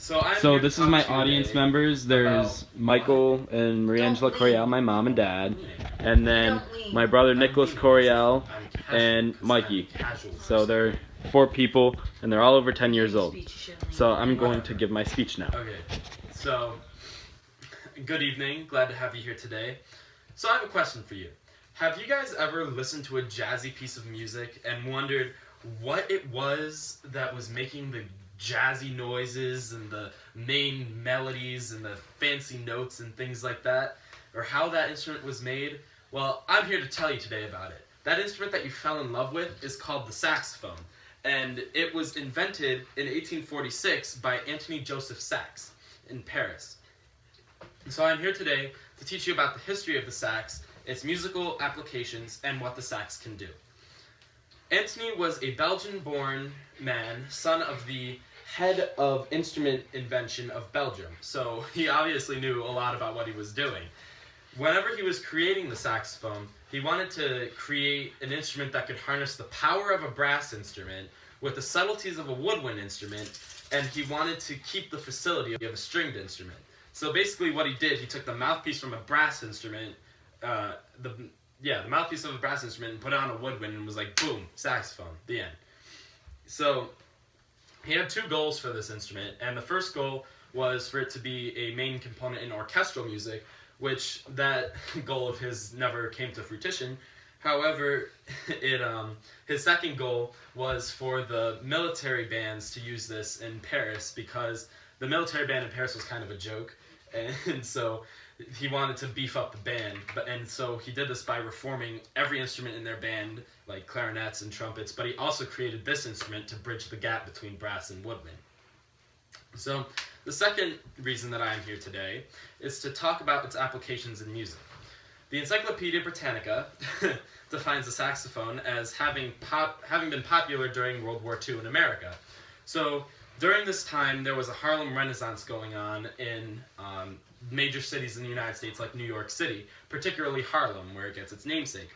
So this is my audience members. There's Michael and Mariangela Coriel, my mom and dad, and then my brother Nicholas Coriel and Mikey. So they're 4 people, and they're all over 10 years old. So I'm going to give my speech now. Okay, so good evening. Glad to have you here today. So I have a question for you. Have you guys ever listened to a jazzy piece of music and wondered what it was that was making the jazzy noises and the main melodies and the fancy notes and things like that? Or how that instrument was made? Well, I'm here to tell you today about it. That instrument that you fell in love with is called the saxophone. And it was invented in 1846 by Anthony Joseph Sax in Paris. So I'm here today to teach you about the history of the sax, its musical applications, and what the sax can do. Anthony was a Belgian-born man, son of the head of instrument invention of Belgium. So he obviously knew a lot about what he was doing. Whenever he was creating the saxophone, he wanted to create an instrument that could harness the power of a brass instrument with the subtleties of a woodwind instrument, and he wanted to keep the facility of a stringed instrument. So basically what he did, he took the mouthpiece from a brass instrument, the mouthpiece of a brass instrument, and put it on a woodwind and was like, boom, saxophone, the end. So he had 2 goals for this instrument, and the first goal was for it to be a main component in orchestral music, which that goal of his never came to fruition. However, his second goal was for the military bands to use this in Paris, because the military band in Paris was kind of a joke, and so he wanted to beef up the band. And so he did this by reforming every instrument in their band, like clarinets and trumpets, but he also created this instrument to bridge the gap between brass and woodwind. So the second reason that I am here today is to talk about its applications in music. The Encyclopedia Britannica defines the saxophone as having been popular during World War II in America. So during this time, there was a Harlem Renaissance going on in major cities in the United States like New York City, particularly Harlem, where it gets its namesake.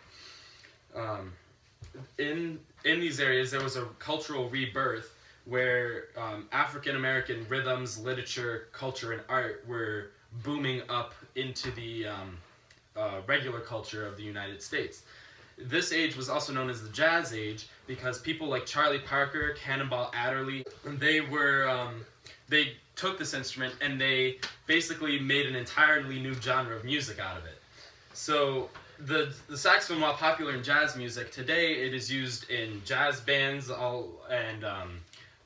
In these areas, there was a cultural rebirth where African-American rhythms, literature, culture, and art were booming up into the regular culture of the United States. This age was also known as the Jazz Age because people like Charlie Parker, Cannonball Adderley, they took this instrument and they basically made an entirely new genre of music out of it. So the saxophone, while popular in jazz music, today it is used in jazz bands and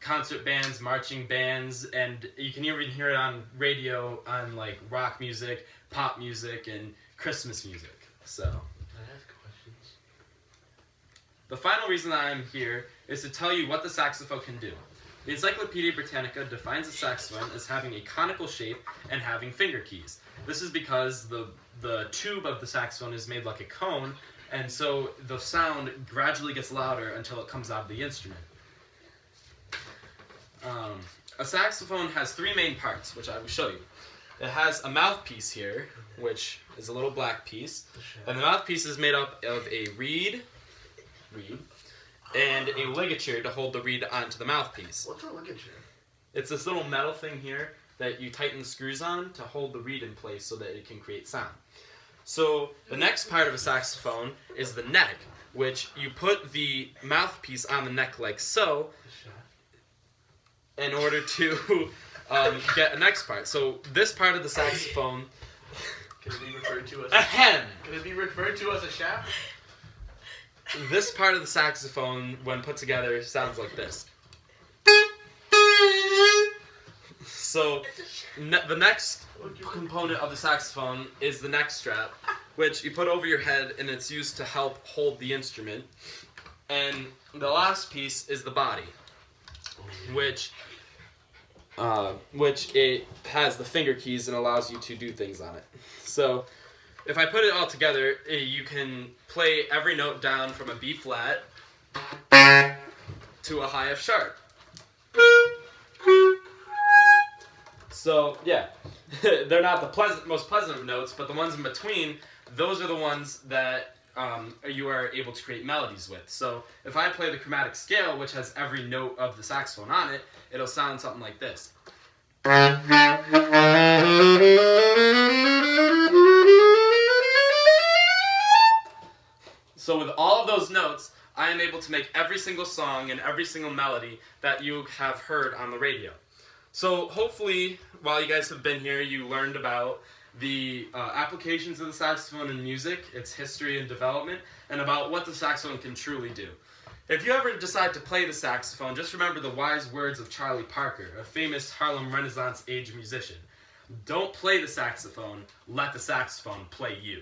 concert bands, marching bands, and you can even hear it on radio on like rock music, pop music, and Christmas music. So the final reason that I'm here is to tell you what the saxophone can do. The Encyclopedia Britannica defines a saxophone as having a conical shape and having finger keys. This is because the tube of the saxophone is made like a cone, and so the sound gradually gets louder until it comes out of the instrument. A saxophone has 3 main parts, which I will show you. It has a mouthpiece here, which is a little black piece, and the mouthpiece is made up of a reed, and a ligature to hold the reed onto the mouthpiece. What's a ligature? It's this little metal thing here that you tighten the screws on to hold the reed in place so that it can create sound. So the next part of a saxophone is the neck, which you put the mouthpiece on the neck like so in order to get a next part. So this part of the saxophone... Can it be referred to as a hem? Can it be referred to as a shaft? This part of the saxophone, when put together, sounds like this. So, the next component of the saxophone is the neck strap, which you put over your head, and it's used to help hold the instrument. And the last piece is the body, which it has the finger keys and allows you to do things on it. So, if I put it all together, you can play every note down from a B flat to a high F sharp. So, yeah, they're not the most pleasant of notes, but the ones in between, those are the ones that you are able to create melodies with. So, if I play the chromatic scale, which has every note of the saxophone on it, it'll sound something like this. So with all of those notes, I am able to make every single song and every single melody that you have heard on the radio. So hopefully, while you guys have been here, you learned about the applications of the saxophone in music, its history and development, and about what the saxophone can truly do. If you ever decide to play the saxophone, just remember the wise words of Charlie Parker, a famous Harlem Renaissance age musician. Don't play the saxophone, let the saxophone play you.